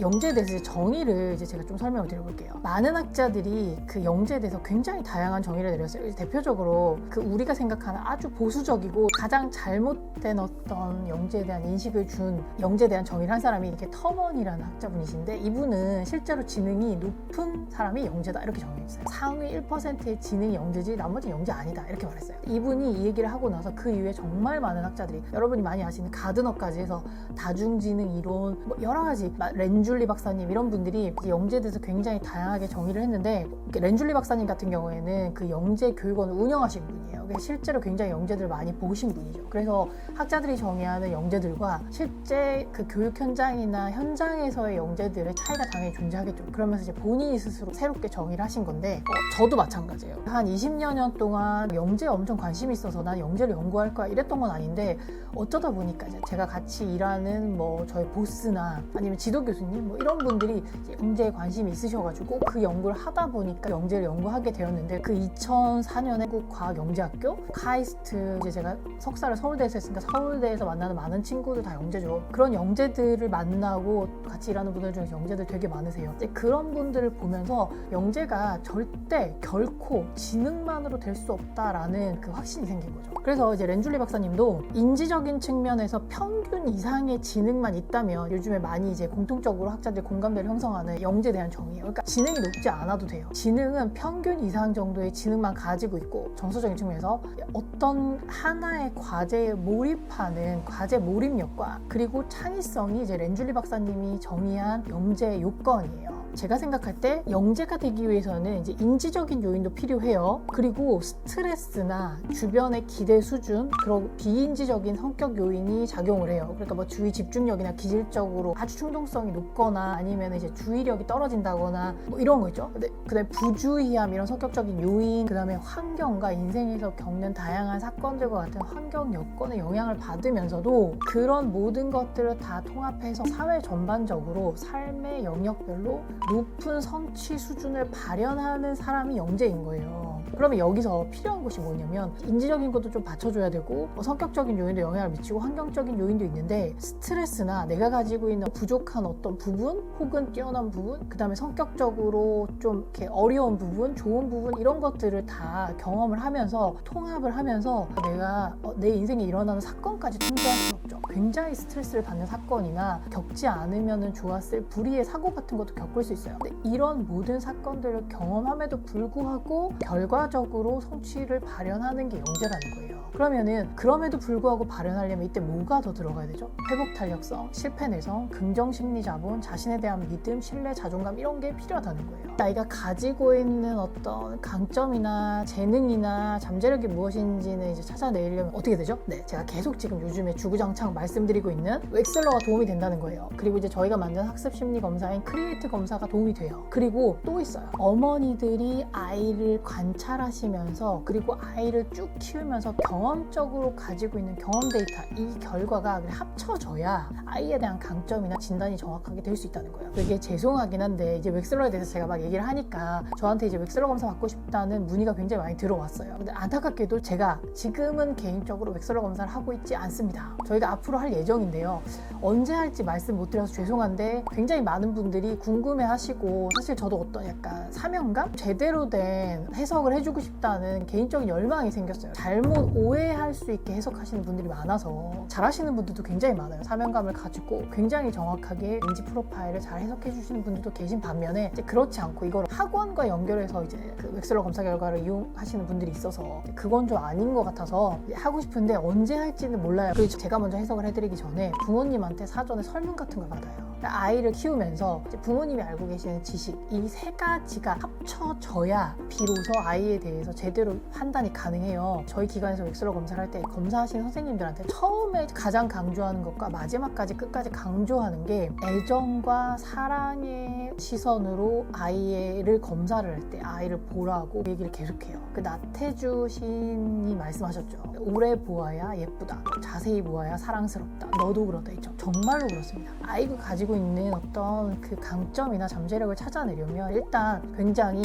영재에 대해서 이제 정의를 이제 제가 좀 설명을 드려볼게요. 많은 학자들이 그 영재에 대해서 굉장히 다양한 정의를 내렸어요. 대표적으로 그 우리가 생각하는 아주 보수적이고 가장 잘못된 어떤 영재에 대한 인식을 준 영재에 대한 정의를 한 사람이 이렇게 터먼이라는 학자분이신데, 이분은 실제로 지능이 높은 사람이 영재다 이렇게 정의했어요. 상위 1%의 지능이 영재지 나머지 영재 아니다 이렇게 말했어요. 이분이 이 얘기를 하고 나서 그 이후에 정말 많은 학자들이, 여러분이 많이 아시는 가드너까지 해서 다중지능 이론 뭐 여러 가지, 렌줄리 박사님 이런 분들이 영재에 대해서 굉장히 다양하게 정의를 했는데, 렌줄리 박사님 같은 경우에는 그 영재 교육원을 운영하신 분이에요. 실제로 굉장히 영재들을 많이 보신 분이죠. 그래서 학자들이 정의하는 영재들과 실제 그 교육 현장이나 현장에서의 영재들의 차이가 당연히 존재하겠죠. 그러면서 이제 본인이 스스로 새롭게 정의를 하신 건데, 저도 마찬가지예요. 한 20여 년 동안 영재에 엄청 관심이 있어서 난 영재를 연구할 거야 이랬던 건 아닌데, 어쩌다 보니까 이제 제가 같이 일하는 뭐 저희 보스나 아니면 지도 교수님 뭐 이런 분들이 영재에 관심이 있으셔가지고 그 연구를 하다 보니까 영재를 연구하게 되었는데, 그 2004년에 한국과학영재학교 카이스트, 이제 제가 석사를 서울대에서 했으니까 서울대에서 만나는 많은 친구들 다 영재죠. 그런 영재들을 만나고 같이 일하는 분들 중에서 영재들 되게 많으세요. 이제 그런 분들을 보면서 영재가 절대 결코 지능만으로 될 수 없다라는 그 확신이 생긴 거죠. 그래서 이제 렌줄리 박사님도 인지적인 측면에서 평균 이상의 지능만 있다면, 요즘에 많이 이제 공통적으로 학자들 공감대를 형성하는 영재에 대한 정의예요. 그러니까 지능이 높지 않아도 돼요. 지능은 평균 이상 정도의 지능만 가지고 있고, 정서적인 측면에서 어떤 하나의 과제에 몰입하는 과제 몰입력과 그리고 창의성이 이제 렌줄리 박사님이 정의한 영재의 요건이에요. 제가 생각할 때 영재가 되기 위해서는 이제 인지적인 요인도 필요해요. 그리고 스트레스나 주변의 기대 수준, 그리고 비인지적인 성격 요인이 작용을 해요. 그러니까 뭐 주의 집중력이나 기질적으로 아주 충동성이 높거나 아니면 이제 주의력이 떨어진다거나 뭐 이런 거 있죠. 그다음에 부주의함, 이런 성격적인 요인, 그다음에 환경과 인생에서 겪는 다양한 사건들과 같은 환경 여건의 영향을 받으면서도 그런 모든 것들을 다 통합해서 사회 전반적으로 삶의 영역별로 높은 성취 수준을 발현하는 사람이 영재인 거예요. 그러면 여기서 필요한 것이 뭐냐면, 인지적인 것도 좀 받쳐줘야 되고 성격적인 요인도 영향을 미치고 환경적인 요인도 있는데, 스트레스나 내가 가지고 있는 부족한 어떤 부분 혹은 뛰어난 부분, 그 다음에 성격적으로 좀 이렇게 어려운 부분, 좋은 부분, 이런 것들을 다 경험을 하면서 통합을 하면서 내가 내 인생에 일어나는 사건까지 통제할 수 없죠. 굉장히 스트레스를 받는 사건이나 겪지 않으면 좋았을 불의의 사고 같은 것도 겪을 수 있어요. 근데 이런 모든 사건들을 경험함에도 불구하고 결과적으로 성취를 발현하는 게 영재라는 거예요. 그러면은 그럼에도 불구하고 발현하려면 이때 뭐가 더 들어가야 되죠? 회복 탄력성, 실패 내성, 긍정 심리 자본, 자신에 대한 믿음, 신뢰, 자존감, 이런 게 필요하다는 거예요. 아이가 가지고 있는 어떤 강점이나 재능이나 잠재력이 무엇인지는 이제 찾아내려면 어떻게 되죠? 네, 제가 계속 지금 요즘에 주구장창 말씀드리고 있는 웩슬러가 도움이 된다는 거예요. 그리고 이제 저희가 만든 학습 심리 검사인 크리에이트 검사가 도움이 돼요. 그리고 또 있어요. 어머니들이 아이를 관찰하시면서 그리고 아이를 쭉 키우면서 경험적으로 가지고 있는 경험 데이터, 이 결과가 합쳐져야 아이에 대한 강점이나 진단이 정확하게 될 수 있다는 거예요. 이게 죄송하긴 한데 이제 웩슬러에 대해서 제가 막 얘기를 하니까 저한테 이제 웩슬러 검사 받고 싶다는 문의가 굉장히 많이 들어왔어요. 근데 안타깝게도 제가 지금은 개인적으로 웩슬러 검사를 하고 있지 않습니다. 저희가 앞으로 할 예정인데요. 언제 할지 말씀 못 드려서 죄송한데, 굉장히 많은 분들이 궁금해 하시고, 사실 저도 어떤 약간 사명감? 제대로 된 해석을 해주고 싶다는 개인적인 열망이 생겼어요. 잘못 오해할 수 있게 해석하시는 분들이 많아서, 잘하시는 분들도 굉장히 많아요. 사명감을 가지고 굉장히 정확하게 인지 프로파일을 잘 해석해 주시는 분들도 계신 반면에, 이제 그렇지 않고 이걸 학원과 연결해서 이제 그 웩슬러 검사 결과를 이용하시는 분들이 있어서 그건 좀 아닌 것 같아서 하고 싶은데 언제 할지는 몰라요. 그리고 제가 먼저 해석을 해드리기 전에 부모님한테 사전에 설문 같은 걸 받아요. 아이를 키우면서 부모님이 알고 계시는 지식, 이 세 가지가 합쳐져야 비로소 아이에 대해서 제대로 판단이 가능해요. 저희 기관에서 웩슬러 검사를 할 때 검사하시는 선생님들한테 처음에 가장 강조하는 것과 마지막까지 끝까지 강조하는 게, 애정과 사랑의 시선으로 아이를 검사를 할 때 아이를 보라고 얘기를 계속해요. 그 나태주 시인이 말씀하셨죠. 오래 보아야 예쁘다, 자세히 보아야 사랑스럽다, 너도 그러다 있죠. 정말로 그렇습니다. 아이가 가지고 있는 어떤 그 강점이나 잠재력을 찾아내려면 일단 굉장히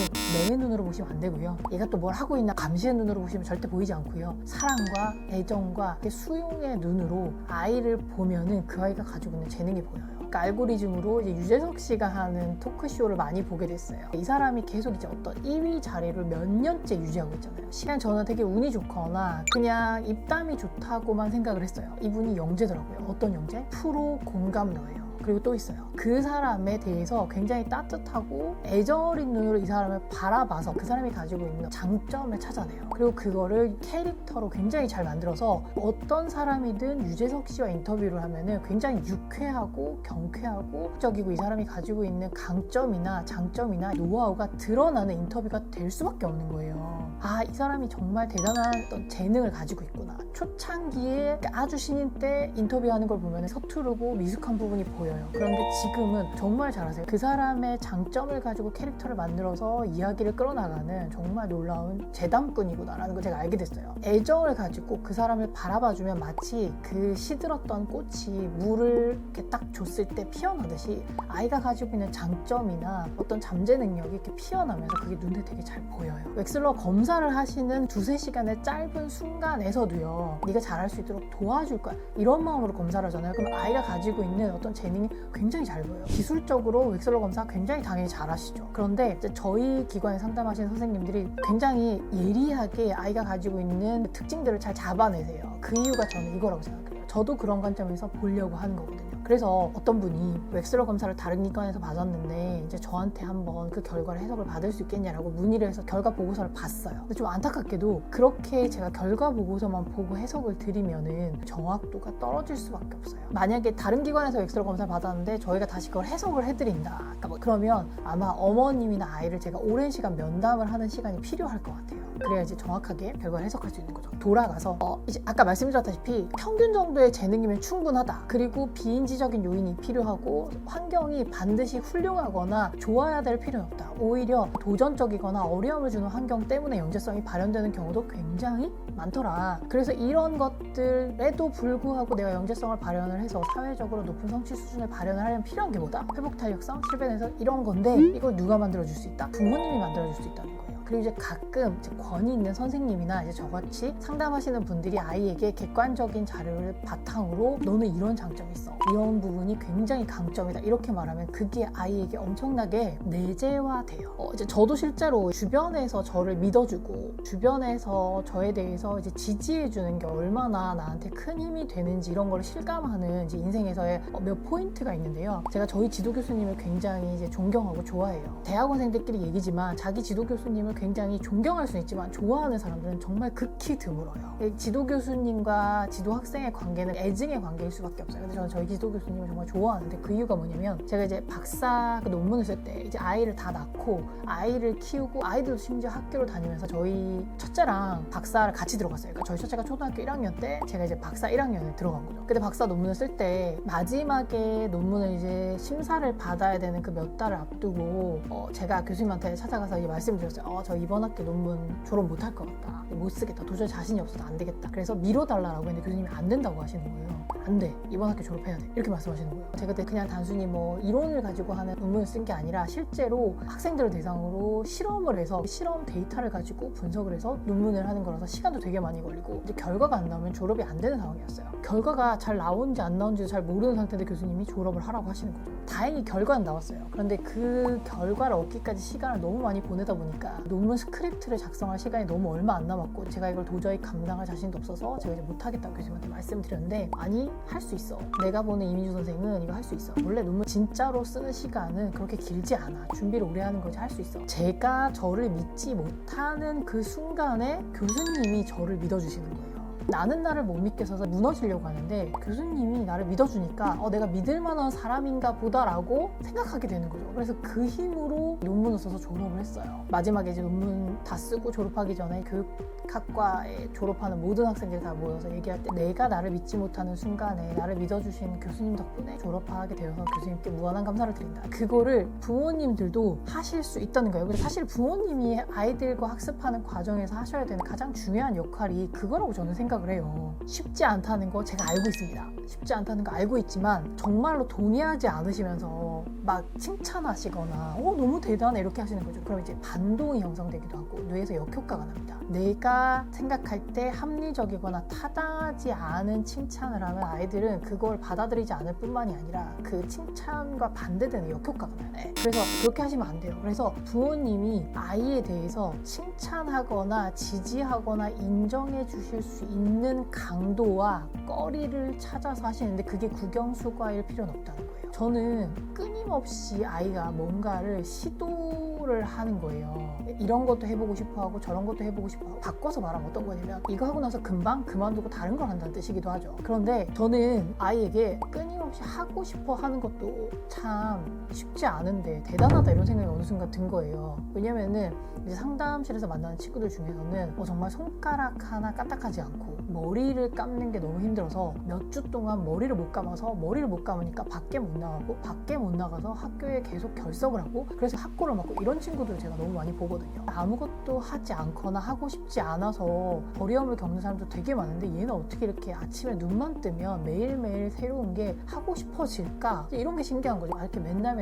내 눈으로 보시면 안 되고요. 얘가 또 뭘 하고 있나 감시의 눈으로 보시면 절대 보이지 않고요. 사랑과 애정과 수용의 눈으로 아이를 보면은 그 아이가 가지고 있는 재능이 보여요. 그 알고리즘으로 이제 유재석 씨가 하는 토크쇼를 많이 보게 됐어요. 이 사람이 계속 이제 어떤 1위 자리를 몇 년째 유지하고 있잖아요. 그냥 저는 되게 운이 좋거나 그냥 입담이 좋다고만 생각을 했어요. 이분이 영재더라고요. 어떤 영재? 프로 공감러예요. 그리고 또 있어요. 그 사람에 대해서 굉장히 따뜻하고 애정 어린 눈으로 이 사람을 바라봐서 그 사람이 가지고 있는 장점을 찾아내요. 그리고 그거를 캐릭터로 굉장히 잘 만들어서 어떤 사람이든 유재석 씨와 인터뷰를 하면은 굉장히 유쾌하고 경쾌하고 적이고 이 사람이 가지고 있는 강점이나 장점이나 노하우가 드러나는 인터뷰가 될 수밖에 없는 거예요. 아, 이 사람이 정말 대단한 어떤 재능을 가지고 있구나. 초창기에 아주 신인 때 인터뷰하는 걸 보면 서투르고 미숙한 부분이 보여요. 그런데 지금은 정말 잘하세요. 그 사람의 장점을 가지고 캐릭터를 만들어서 이야기를 끌어나가는 정말 놀라운 재담꾼이구나라는 걸 제가 알게 됐어요. 애정을 가지고 그 사람을 바라봐주면 마치 그 시들었던 꽃이 물을 이렇게 딱 줬을 때 피어나듯이 아이가 가지고 있는 장점이나 어떤 잠재 능력이 이렇게 피어나면서 그게 눈에 되게 잘 보여요. 웩슬러 검사를 하시는 2-3시간의 짧은 순간에서도요, 네가 잘할 수 있도록 도와줄 거야, 이런 마음으로 검사를 하잖아요. 그럼 아이가 가지고 있는 어떤 재능이 굉장히 잘 보여요. 기술적으로 웩슬러 검사 굉장히 당연히 잘하시죠. 그런데 이제 저희 기관에 상담하시는 선생님들이 굉장히 예리하게 아이가 가지고 있는 특징들을 잘 잡아내세요. 그 이유가 저는 이거라고 생각해요. 저도 그런 관점에서 보려고 하는 거거든요. 그래서 어떤 분이 웩슬러 검사를 다른 기관에서 받았는데 이제 저한테 한번 그 결과를 해석을 받을 수 있겠냐라고 문의를 해서 결과 보고서를 봤어요. 근데 좀 안타깝게도 그렇게 제가 결과 보고서만 보고 해석을 드리면은 정확도가 떨어질 수밖에 없어요. 만약에 다른 기관에서 웩슬러 검사를 받았는데 저희가 다시 그걸 해석을 해드린다, 그러면 아마 어머님이나 아이를 제가 오랜 시간 면담을 하는 시간이 필요할 것 같아요. 그래야지 정확하게 결과를 해석할 수 있는 거죠. 돌아가서 이제 아까 말씀드렸다시피 평균 정도의 재능이면 충분하다. 그리고 비인지적인 요인이 필요하고 환경이 반드시 훌륭하거나 좋아야 될 필요는 없다. 오히려 도전적이거나 어려움을 주는 환경 때문에 영재성이 발현되는 경우도 굉장히 많더라. 그래서 이런 것들에도 불구하고 내가 영재성을 발현을 해서 사회적으로 높은 성취 수준을 발현을 하려면 필요한 게 뭐다? 회복 탄력성, 실변에서 이런 건데 이걸 누가 만들어줄 수 있다? 부모님이 만들어줄 수 있다는 거예요. 그리고 이제 가끔 이제 권위 있는 선생님이나 이제 저같이 상담하시는 분들이 아이에게 객관적인 자료를 바탕으로 너는 이런 장점이 있어, 이런 부분이 굉장히 강점이다, 이렇게 말하면 그게 아이에게 엄청나게 내재화돼요. 이제 저도 실제로 주변에서 저를 믿어주고 주변에서 저에 대해서 이제 지지해주는 게 얼마나 나한테 큰 힘이 되는지 이런 걸 실감하는 이제 인생에서의 몇 포인트가 있는데요. 제가 저희 지도 교수님을 굉장히 이제 존경하고 좋아해요. 대학원생들끼리 얘기지만 자기 지도 교수님을 굉장히 존경할 수는 있지만 좋아하는 사람들은 정말 극히 드물어요. 지도 교수님과 지도 학생의 관계는 애증의 관계일 수밖에 없어요. 근데 저는 저희 지도 교수님을 정말 좋아하는데 그 이유가 뭐냐면 제가 이제 박사 논문을 쓸 때 이제 아이를 다 낳고 아이를 키우고 아이들도 심지어 학교를 다니면서 저희 첫째랑 박사를 같이 들어갔어요. 그러니까 저희 첫째가 초등학교 1학년 때 제가 이제 박사 1학년에 들어간 거죠. 근데 박사 논문을 쓸 때 마지막에 논문을 이제 심사를 받아야 되는 그 몇 달을 앞두고 제가 교수님한테 찾아가서 이제 말씀드렸어요. 저 이번 학기 논문 졸업 못할 것 같다. 못 쓰겠다. 도저히 자신이 없어서 안 되겠다. 그래서 미뤄달라고 했는데 교수님이 안 된다고 하시는 거예요. 안 돼. 이번 학기 졸업해야 돼. 이렇게 말씀하시는 거예요. 제가 그때 그냥 단순히 뭐 이론을 가지고 하는 논문을 쓴 게 아니라 실제로 학생들을 대상으로 실험을 해서 실험 데이터를 가지고 분석을 해서 논문을 하는 거라서 시간도 되게 많이 걸리고 이제 결과가 안 나오면 졸업이 안 되는 상황이었어요. 결과가 잘 나온지 안 나온지도 잘 모르는 상태인데 교수님이 졸업을 하라고 하시는 거죠. 다행히 결과는 나왔어요. 그런데 그 결과를 얻기까지 시간을 너무 많이 보내다 보니까 논문 스크립트를 작성할 시간이 너무 얼마 안 남았고 제가 이걸 도저히 감당할 자신도 없어서 제가 이제 못하겠다고 교수님한테 말씀드렸는데 아니, 할 수 있어. 내가 보는 이민주 선생은 이거 할 수 있어. 원래 논문 진짜로 쓰는 시간은 그렇게 길지 않아. 준비를 오래 하는 거지 할 수 있어. 제가 저를 믿지 못하는 그 순간에 교수님이 저를 믿어주시는 거예요. 나는 나를 못 믿겠어서 무너지려고 하는데 교수님이 나를 믿어주니까 내가 믿을 만한 사람인가 보다라고 생각하게 되는 거죠. 그래서 그 힘으로 논문을 써서 졸업을 했어요. 마지막에 이제 논문 다 쓰고 졸업하기 전에 교육학과에 졸업하는 모든 학생들이 다 모여서 얘기할 때 내가 나를 믿지 못하는 순간에 나를 믿어주신 교수님 덕분에 졸업하게 되어서 교수님께 무한한 감사를 드린다. 그거를 부모님들도 하실 수 있다는 거예요. 그래서 사실 부모님이 아이들과 학습하는 과정에서 하셔야 되는 가장 중요한 역할이 그거라고 저는 생각해요. 생각을 해요. 쉽지 않다는 거 제가 알고 있습니다. 쉽지 않다는 거 알고 있지만 정말로 동의하지 않으시면서 막 칭찬하시거나 너무 대단해 이렇게 하시는 거죠. 그럼 이제 반동이 형성되기도 하고 뇌에서 역효과가 납니다. 내가 생각할 때 합리적이거나 타당하지 않은 칭찬을 하면 아이들은 그걸 받아들이지 않을 뿐만이 아니라 그 칭찬과 반대되는 역효과가 나요. 네. 그래서 그렇게 하시면 안 돼요. 그래서 부모님이 아이에 대해서 칭찬하거나 지지하거나 인정해 주실 수 있는 강도와 거리를 찾아서 하시는데 그게 국영수과일 필요는 없다는 거예요. 저는 끊임없이 아이가 뭔가를 시도를 하는 거예요. 이런 것도 해보고 싶어 하고 저런 것도 해보고 싶어 하고 바꿔서 말하면 어떤 거냐면 이거 하고 나서 금방 그만두고 다른 걸 한다는 뜻이기도 하죠. 그런데 저는 아이에게 끊임없이 하고 싶어 하는 것도 참 쉽지 않은데 대단하다 이런 생각이 어느 순간 든 거예요. 왜냐면은 이제 상담실에서 만나는 친구들 중에서는 정말 손가락 하나 까딱하지 않고 머리를 감는 게 너무 힘들어서 몇 주 동안 머리를 못 감아서 머리를 못 감으니까 밖에 못 나가고 밖에 못 나가서 학교에 계속 결석을 하고 그래서 학고를 맞고 이런 친구들 제가 너무 많이 보거든요. 아무것도 하지 않거나 하고 싶지 않아서 어려움을 겪는 사람도 되게 많은데 얘는 어떻게 이렇게 아침에 눈만 뜨면 매일매일 새로운 게 하고 싶어질까? 이런 게 신기한 거죠. 이렇게 맨날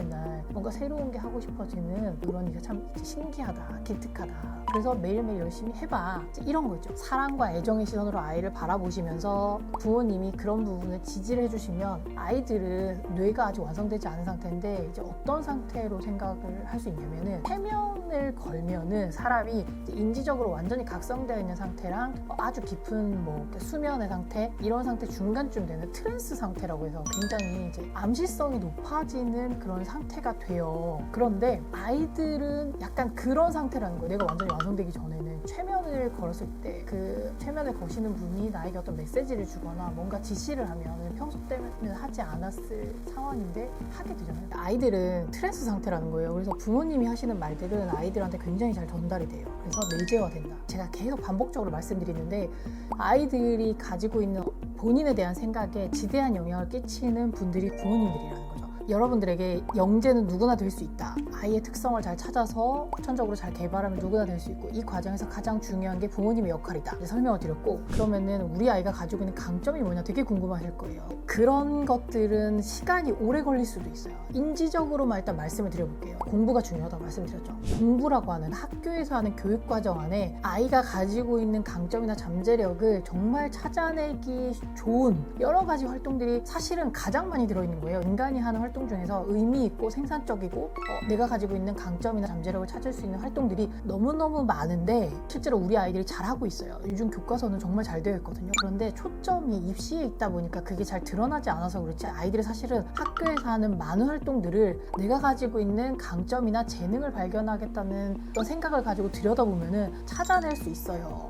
뭔가 새로운 게 하고 싶어지는 그런 게 참 신기하다, 기특하다. 그래서 매일매일 열심히 해봐. 이런 거죠. 사랑과 애정의 시선으로 아이를 바라보시면서 부모님이 그런 부분을 지지를 해주시면 아이들은 뇌가 아직 완성되지 않은 상태인데 이제 어떤 상태로 생각을 할 수 있냐면은 해면을 걸면은 사람이 이제 인지적으로 완전히 각성되어 있는 상태랑 아주 깊은 수면의 상태 이런 상태 중간쯤 되는 트랜스 상태라고 해서 굉장히 이제 암시성이 높아지는 그런 상태가 돼요. 그런데 아이들은 약간 그런 상태라는 거예요. 내가 완전히 완성되기 전에는 최면을 걸었을 때 그 최면을 거시는 분이 나에게 어떤 메시지를 주거나 뭔가 지시를 하면 평소 때는 하지 않았을 상황인데 하게 되잖아요. 아이들은 트랜스 상태라는 거예요. 그래서 부모님이 하시는 말들은 아이들한테 굉장히 잘 전달이 돼요. 그래서 내재화된다. 제가 계속 반복적으로 말씀드리는데 아이들이 가지고 있는 본인에 대한 생각에 지대한 영향을 끼치는 분들이 부모님들이라는 거죠. 여러분들에게 영재는 누구나 될 수 있다. 아이의 특성을 잘 찾아서 후천적으로 잘 개발하면 누구나 될 수 있고 이 과정에서 가장 중요한 게 부모님의 역할이다. 이제 설명을 드렸고 그러면은 우리 아이가 가지고 있는 강점이 뭐냐 되게 궁금하실 거예요. 그런 것들은 시간이 오래 걸릴 수도 있어요. 인지적으로만 일단 말씀을 드려볼게요. 공부가 중요하다고 말씀드렸죠. 공부라고 하는 학교에서 하는 교육과정 안에 아이가 가지고 있는 강점이나 잠재력을 정말 찾아내기 좋은 여러 가지 활동들이 사실은 가장 많이 들어있는 거예요. 인간이 하는 활동 중에서 의미 있고 생산적이고 내가 가지고 있는 강점이나 잠재력을 찾을 수 있는 활동들이 너무너무 많은데 실제로 우리 아이들이 잘하고 있어요. 요즘 교과서는 정말 잘 되어 있거든요. 그런데 초점이 입시에 있다 보니까 그게 잘 드러나지 않아서 그렇지 아이들이 사실은 학교에서 하는 많은 활동들을 내가 가지고 있는 강점이나 재능을 발견하겠다는 어떤 생각을 가지고 들여다보면 찾아낼 수 있어요.